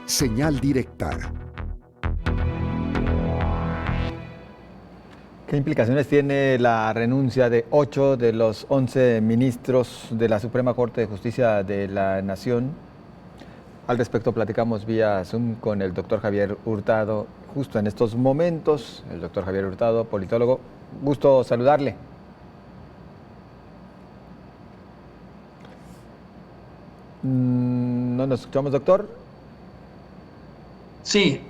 Señal directa. ¿Qué implicaciones tiene la renuncia de 8 de los 11 ministros de la Suprema Corte de Justicia de la Nación? Al respecto platicamos vía Zoom con el doctor Javier Hurtado justo en estos momentos. El doctor Javier Hurtado, politólogo, gusto saludarle. ¿No nos escuchamos, doctor? Sí.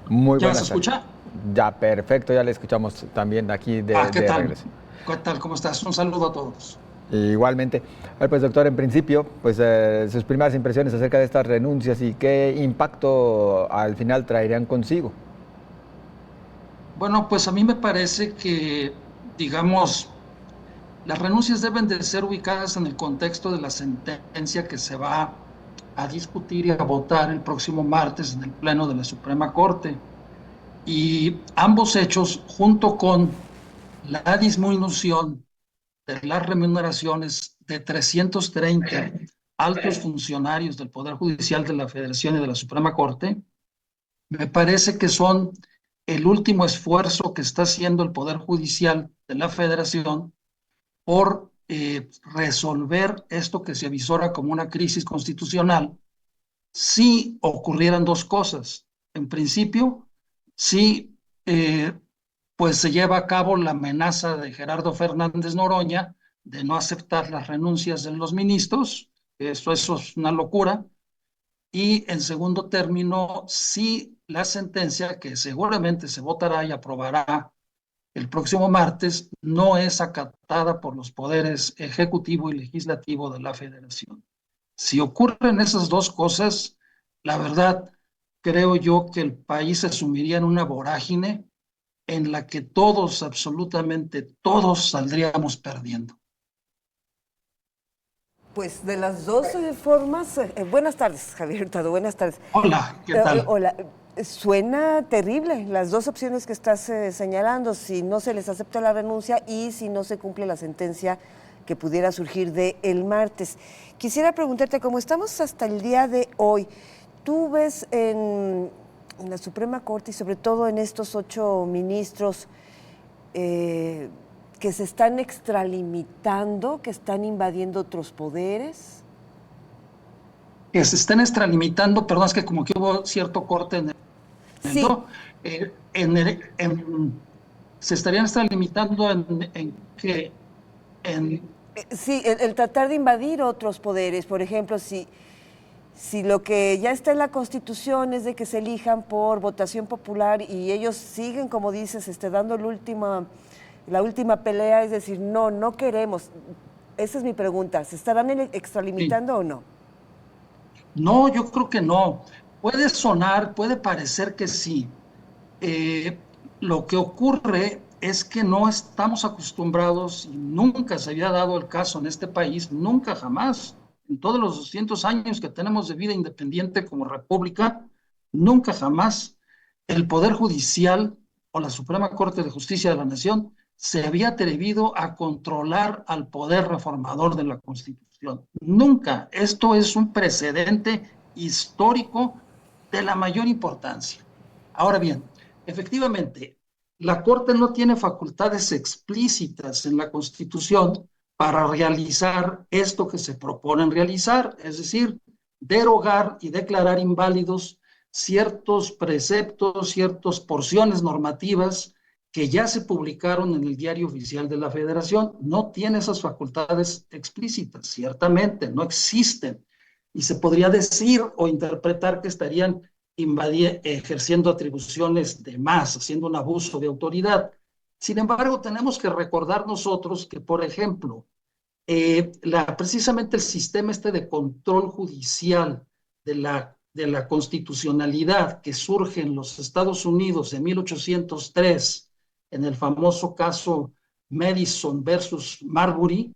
Muy ¿Ya buenas se escucha? tardes. Ya, perfecto, ya le escuchamos también aquí de ¿Qué tal? regreso. ¿Qué tal? ¿Cómo estás? Un saludo a todos. Igualmente. Pues doctor, en principio, pues sus primeras impresiones acerca de estas renuncias y qué impacto al final traerían consigo. Bueno, pues a mí me parece que, digamos, las renuncias deben de ser ubicadas en el contexto de la sentencia que se va a discutir y a votar el próximo martes en el Pleno de la Suprema Corte. Y ambos hechos, junto con la disminución de las remuneraciones de 330 altos funcionarios del Poder Judicial de la Federación y de la Suprema Corte, me parece que son el último esfuerzo que está haciendo el Poder Judicial de la Federación por resolver esto que se avisora como una crisis constitucional si ocurrieran dos cosas. En principio, si pues se lleva a cabo la amenaza de Gerardo Fernández Noroña de no aceptar las renuncias de los ministros, eso es una locura. Y en segundo término, si la sentencia que seguramente se votará y aprobará el próximo martes no es acatada por los poderes ejecutivo y legislativo de la Federación. Si ocurren esas dos cosas, la verdad, creo yo que el país se sumiría en una vorágine en la que todos, absolutamente todos, saldríamos perdiendo. Pues de las dos formas, buenas tardes, Javier Hurtado, buenas tardes. Hola, ¿qué tal? Hola, suena terrible las dos opciones que estás señalando, si no se les acepta la renuncia y si no se cumple la sentencia que pudiera surgir el martes. Quisiera preguntarte, ¿cómo estamos hasta el día de hoy? ¿Tú ves en la Suprema Corte y sobre todo en estos 8 ministros que se están extralimitando, que están invadiendo otros poderes? Que se estén extralimitando, perdón, es que como que hubo cierto corte en el... Sí. ¿no? Se estarían extralimitando en qué... Sí, el tratar de invadir otros poderes. Por ejemplo, si lo que ya está en la Constitución es de que se elijan por votación popular y ellos siguen, como dices, dando la última pelea, es decir, no queremos. Esa es mi pregunta, ¿se estarán extralimitando o no? No, yo creo que no. Puede sonar, puede parecer que sí. Lo que ocurre es que no estamos acostumbrados y nunca se había dado el caso en este país, nunca jamás, en todos los 200 años que tenemos de vida independiente como república, nunca jamás el Poder Judicial o la Suprema Corte de Justicia de la Nación se había atrevido a controlar al poder reformador de la Constitución. Nunca. Esto es un precedente histórico de la mayor importancia. Ahora bien, efectivamente, la Corte no tiene facultades explícitas en la Constitución para realizar esto que se proponen realizar, es decir, derogar y declarar inválidos ciertos preceptos, ciertas porciones normativas que ya se publicaron en el Diario Oficial de la Federación. No tiene esas facultades explícitas, ciertamente, no existen. Y se podría decir o interpretar que estarían ejerciendo atribuciones de más, haciendo un abuso de autoridad. Sin embargo, tenemos que recordar nosotros que, por ejemplo, precisamente el sistema de control judicial de la constitucionalidad que surge en los Estados Unidos en 1803, en el famoso caso Madison versus Marbury,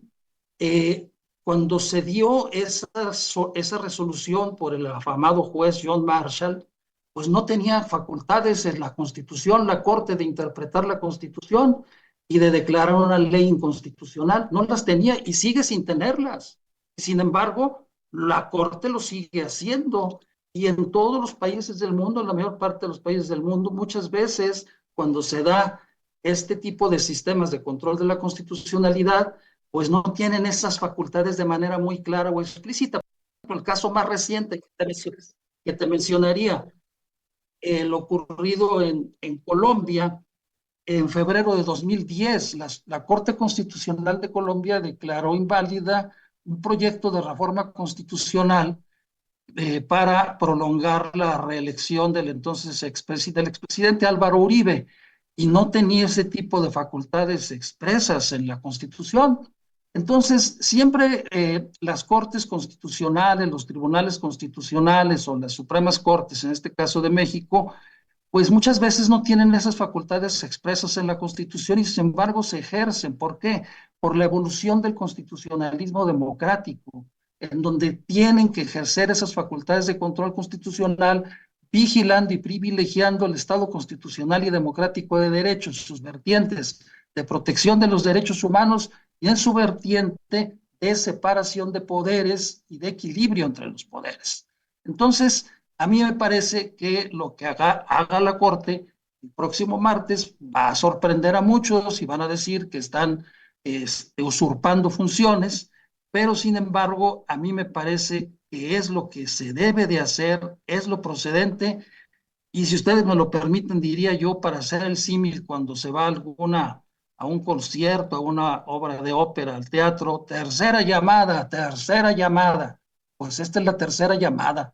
cuando se dio esa resolución por el afamado juez John Marshall, pues no tenía facultades en la Constitución, la Corte, de interpretar la Constitución y de declarar una ley inconstitucional. No las tenía y sigue sin tenerlas. Sin embargo, la Corte lo sigue haciendo Y en todos los países del mundo, en la mayor parte de los países del mundo, muchas veces cuando se da este tipo de sistemas de control de la constitucionalidad, pues no tienen esas facultades de manera muy clara o explícita. El caso más reciente que te mencionaría, lo ocurrido en Colombia en febrero de 2010, la Corte Constitucional de Colombia declaró inválida un proyecto de reforma constitucional para prolongar la reelección del entonces del expresidente Álvaro Uribe, y no tenía ese tipo de facultades expresas en la Constitución. Entonces, siempre las cortes constitucionales, los tribunales constitucionales o las Supremas Cortes, en este caso de México, pues muchas veces no tienen esas facultades expresas en la Constitución y sin embargo se ejercen. ¿Por qué? Por la evolución del constitucionalismo democrático, en donde tienen que ejercer esas facultades de control constitucional, vigilando y privilegiando el Estado constitucional y democrático de derechos, sus vertientes de protección de los derechos humanos y en su vertiente de separación de poderes y de equilibrio entre los poderes. Entonces, a mí me parece que lo que haga la Corte el próximo martes va a sorprender a muchos y van a decir que están usurpando funciones, pero sin embargo, a mí me parece que es lo que se debe de hacer, es lo procedente, y si ustedes me lo permiten, diría yo, para hacer el símil cuando se va a un concierto, a una obra de ópera, al teatro, tercera llamada, pues esta es la tercera llamada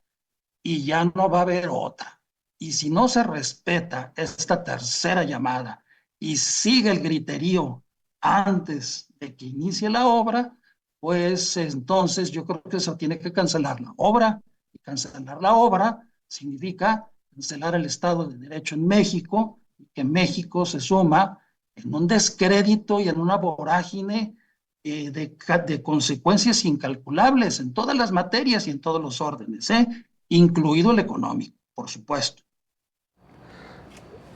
y ya no va a haber otra. Y si no se respeta esta tercera llamada y sigue el griterío antes de que inicie la obra, pues entonces yo creo que se tiene que cancelar la obra. Y cancelar la obra significa cancelar el Estado de Derecho en México, y que México se suma en un descrédito y en una vorágine de consecuencias incalculables en todas las materias y en todos los órdenes, incluido el económico, por supuesto.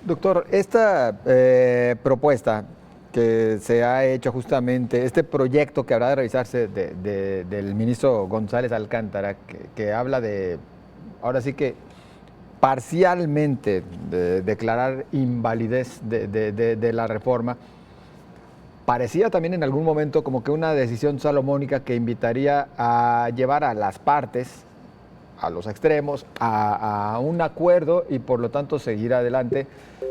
Doctor, esta propuesta que se ha hecho justamente, este proyecto que habrá de revisarse del ministro González Alcántara, que habla de, ahora sí que parcialmente de declarar invalidez de la reforma, parecía también en algún momento como que una decisión salomónica que invitaría a llevar a las partes, a los extremos, a un acuerdo y por lo tanto seguir adelante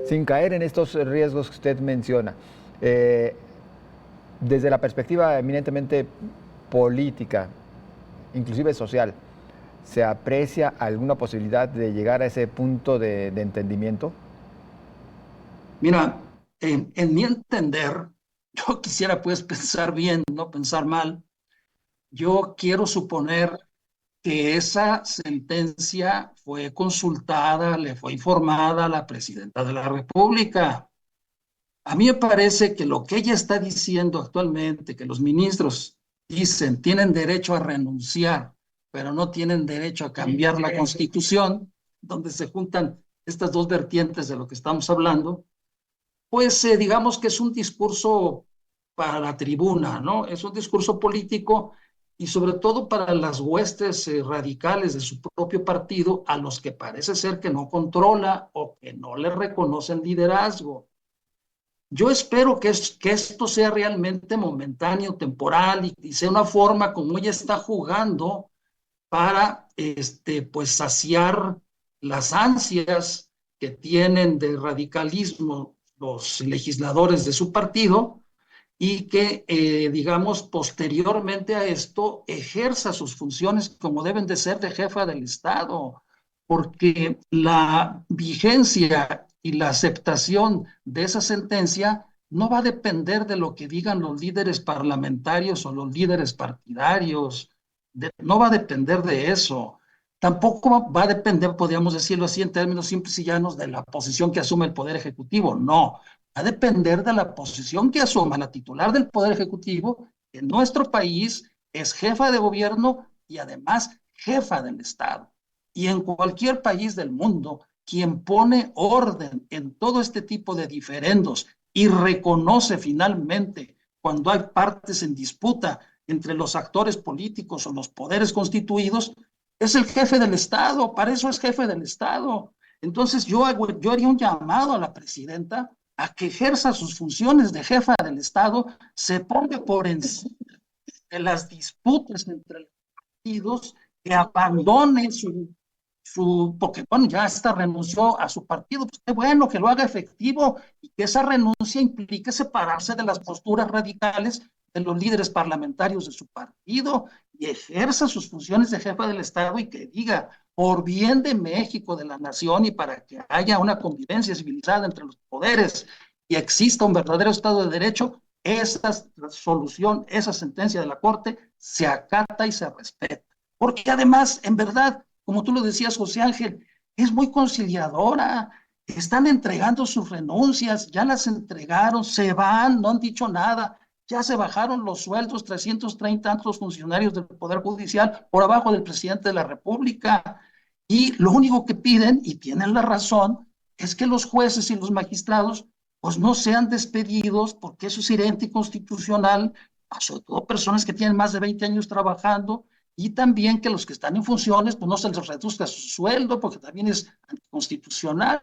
sin caer en estos riesgos que usted menciona. Desde la perspectiva eminentemente política, inclusive social, ¿se aprecia alguna posibilidad de llegar a ese punto de entendimiento? Mira, en mi entender, yo quisiera pues pensar bien, no pensar mal. Yo quiero suponer que esa sentencia fue consultada, le fue informada a la presidenta de la República. A mí me parece que lo que ella está diciendo actualmente, que los ministros dicen tienen derecho a renunciar, pero no tienen derecho a cambiar la Constitución, donde se juntan estas dos vertientes de lo que estamos hablando, pues digamos que es un discurso para la tribuna, ¿no? Es un discurso político y sobre todo para las huestes radicales de su propio partido, a los que parece ser que no controla o que no le reconocen liderazgo. Yo espero que esto sea realmente momentáneo, temporal, y sea una forma como ella está jugando para pues saciar las ansias que tienen de radicalismo los legisladores de su partido, y que, digamos, posteriormente a esto ejerza sus funciones como deben de ser de jefa del Estado, porque la vigencia y la aceptación de esa sentencia no va a depender de lo que digan los líderes parlamentarios o los líderes partidarios, no va a depender de eso. Tampoco va a depender, podríamos decirlo así en términos simples y llanos, de la posición que asume el Poder Ejecutivo. No, va a depender de la posición que asuma la titular del Poder Ejecutivo, que en nuestro país es jefa de gobierno y además jefa del Estado. Y en cualquier país del mundo, quien pone orden en todo este tipo de diferendos y reconoce finalmente cuando hay partes en disputa entre los actores políticos o los poderes constituidos, Es el jefe del Estado, para eso es jefe del Estado. Entonces yo haría un llamado a la presidenta a que ejerza sus funciones de jefa del Estado, se ponga por encima de las disputas entre los partidos, que abandone porque bueno, ya hasta renunció a su partido, pues qué bueno que lo haga efectivo y que esa renuncia implique separarse de las posturas radicales de los líderes parlamentarios de su partido y ejerza sus funciones de jefa del Estado y que diga, por bien de México, de la nación y para que haya una convivencia civilizada entre los poderes y exista un verdadero Estado de Derecho, esa solución, esa sentencia de la Corte se acata y se respeta. Porque además, en verdad, como tú lo decías, José Ángel, es muy conciliadora. Están entregando sus renuncias, ya las entregaron, se van, no han dicho nada. Ya se bajaron los sueldos, 330 tantos funcionarios del Poder Judicial por abajo del presidente de la República. Y lo único que piden, y tienen la razón, es que los jueces y los magistrados pues no sean despedidos, porque eso sería anticonstitucional, sobre todo personas que tienen más de 20 años trabajando, y también que los que están en funciones pues no se les reduzca su sueldo, porque también es anticonstitucional.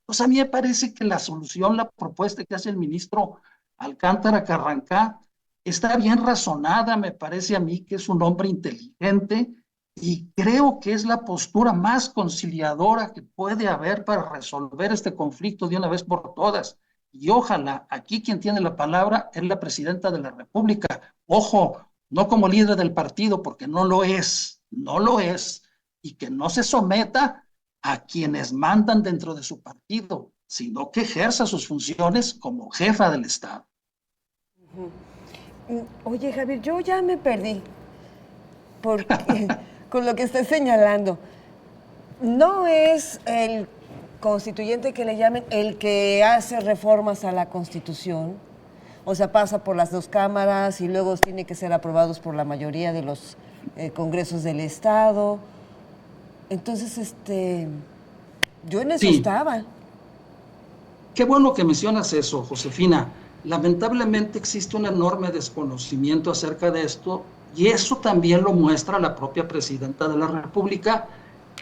Pues a mí me parece que la solución, la propuesta que hace el ministro Alcántara Carrancá, está bien razonada, me parece a mí que es un hombre inteligente y creo que es la postura más conciliadora que puede haber para resolver este conflicto de una vez por todas. Y ojalá, aquí quien tiene la palabra es la presidenta de la República. Ojo, no como líder del partido, porque no lo es, no lo es, y que no se someta a quienes mandan dentro de su partido, sino que ejerza sus funciones como jefa del Estado. Oye, Javier, yo ya me perdí porque, con lo que estás señalando. No es el constituyente que le llamen el que hace reformas a la Constitución, o sea, pasa por las dos cámaras y luego tiene que ser aprobados por la mayoría de los congresos del Estado. Entonces, yo en eso Sí, estaba. qué bueno que mencionas eso, Josefina. Lamentablemente existe un enorme desconocimiento acerca de esto y eso también lo muestra la propia presidenta de la República.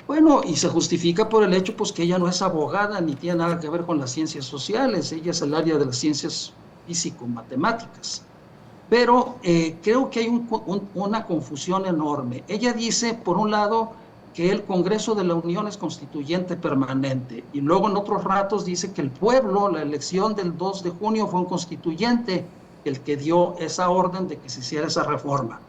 Bueno, y se justifica por el hecho pues que ella no es abogada ni tiene nada que ver con las ciencias sociales, ella es el área de las ciencias físico-matemáticas. Pero creo que hay una confusión enorme. Ella dice, por un lado, que el Congreso de la Unión es constituyente permanente, y luego en otros ratos dice que el pueblo, la elección del 2 de junio fue un constituyente el que dio esa orden de que se hiciera esa reforma.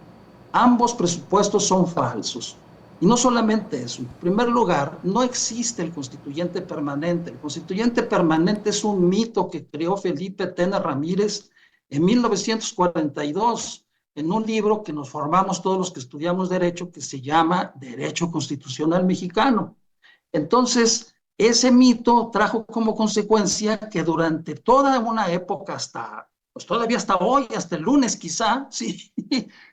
Ambos presupuestos son falsos. Y no solamente eso, en primer lugar, no existe el constituyente permanente. El constituyente permanente es un mito que creó Felipe Tena Ramírez en 1942, en un libro que nos formamos todos los que estudiamos Derecho, que se llama Derecho Constitucional Mexicano. Entonces, ese mito trajo como consecuencia que durante toda una época, hasta, pues todavía hasta hoy, hasta el lunes quizá, sí,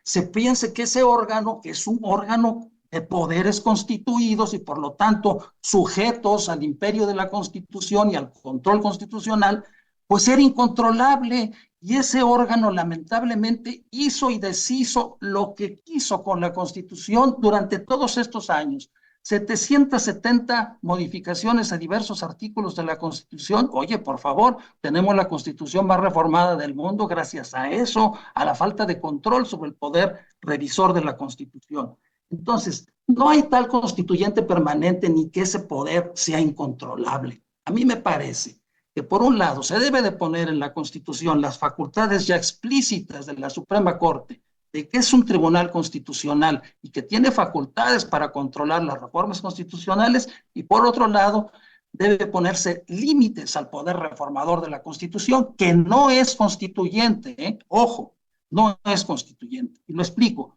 se piense que ese órgano, que es un órgano de poderes constituidos y por lo tanto sujetos al imperio de la Constitución y al control constitucional, pues era incontrolable y ese órgano lamentablemente hizo y deshizo lo que quiso con la Constitución durante todos estos años. 770 modificaciones a diversos artículos de la Constitución. Oye, por favor, tenemos la Constitución más reformada del mundo gracias a eso, a la falta de control sobre el poder revisor de la Constitución. Entonces, no hay tal constituyente permanente ni que ese poder sea incontrolable. A mí me parece que por un lado se debe de poner en la Constitución las facultades ya explícitas de la Suprema Corte de que es un tribunal constitucional y que tiene facultades para controlar las reformas constitucionales, y por otro lado debe ponerse límites al poder reformador de la Constitución, que no es constituyente, ojo, no es constituyente. Y lo explico.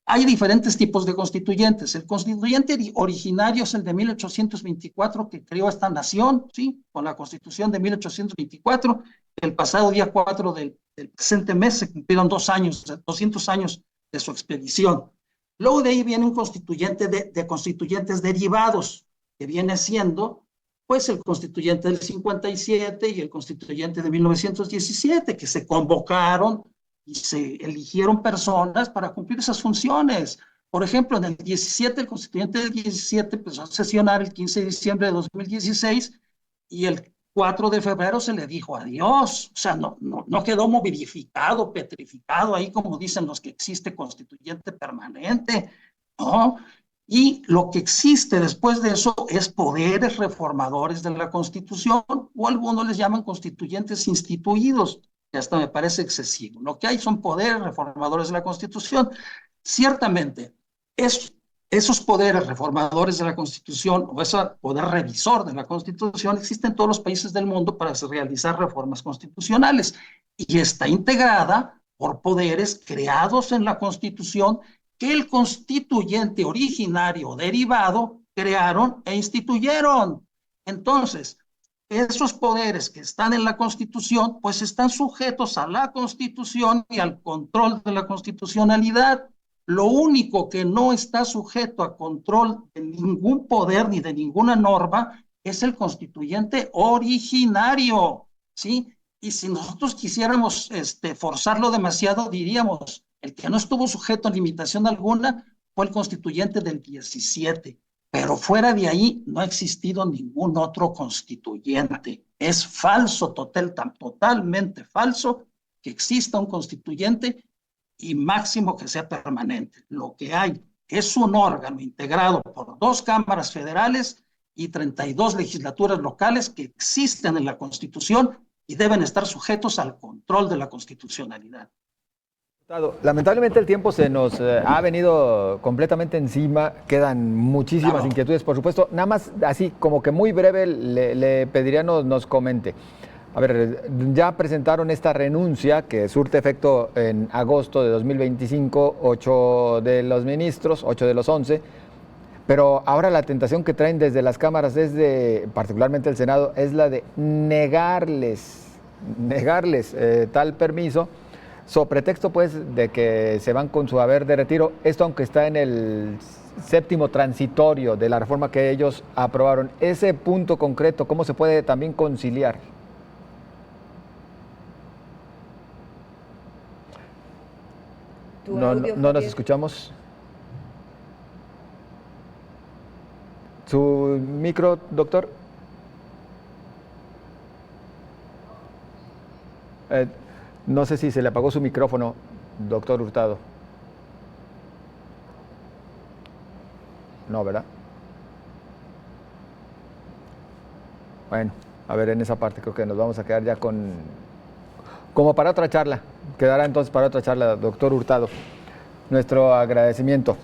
Hay diferentes tipos de constituyentes. El constituyente originario es el de 1824, que creó esta nación, ¿sí? Con la Constitución de 1824. El pasado día 4 del presente mes se cumplieron 200 años de su expedición. Luego de ahí viene un constituyente de constituyentes derivados, que viene siendo pues el constituyente del 57 y el constituyente de 1917, que se convocaron y se eligieron personas para cumplir esas funciones. Por ejemplo, en el 17, el constituyente del 17 empezó a sesionar el 15 de diciembre de 2016 y el 4 de febrero se le dijo adiós. O sea, no quedó mobilificado, petrificado ahí como dicen los que existe constituyente permanente, ¿no? Y lo que existe después de eso es poderes reformadores de la Constitución, o algunos les llaman constituyentes instituidos, que hasta me parece excesivo. Lo que hay son poderes reformadores de la Constitución. Ciertamente, esos poderes reformadores de la Constitución o ese poder revisor de la Constitución existe en todos los países del mundo para realizar reformas constitucionales y está integrada por poderes creados en la Constitución que el constituyente originario o derivado crearon e instituyeron. Entonces, esos poderes que están en la Constitución, pues están sujetos a la Constitución y al control de la constitucionalidad. Lo único que no está sujeto a control de ningún poder ni de ninguna norma es el constituyente originario, ¿sí? Y si nosotros quisiéramos forzarlo demasiado, diríamos, el que no estuvo sujeto a limitación alguna fue el constituyente del 17, pero fuera de ahí no ha existido ningún otro constituyente. Es falso, totalmente falso que exista un constituyente y máximo que sea permanente. Lo que hay es un órgano integrado por 2 cámaras federales y 32 legislaturas locales que existen en la Constitución y deben estar sujetos al control de la constitucionalidad. Lamentablemente el tiempo se nos ha venido completamente encima, quedan muchísimas inquietudes, por supuesto. Nada más así como que muy breve le pediría nos comente. A ver, ya presentaron esta renuncia que surte efecto en agosto de 2025, 8 de los ministros, 8 de los 11, pero ahora la tentación que traen desde las cámaras, particularmente el Senado, es la de negarles tal permiso, so pretexto pues de que se van con su haber de retiro, esto aunque está en el 7º transitorio de la reforma que ellos aprobaron. Ese punto concreto, ¿cómo se puede también conciliar? No nos escuchamos. ¿Su micro, doctor? No sé si se le apagó su micrófono, doctor Hurtado. No, ¿verdad? Bueno, a ver, en esa parte creo que nos vamos a quedar ya como para otra charla. Quedará entonces para otra charla, doctor Hurtado. Nuestro agradecimiento.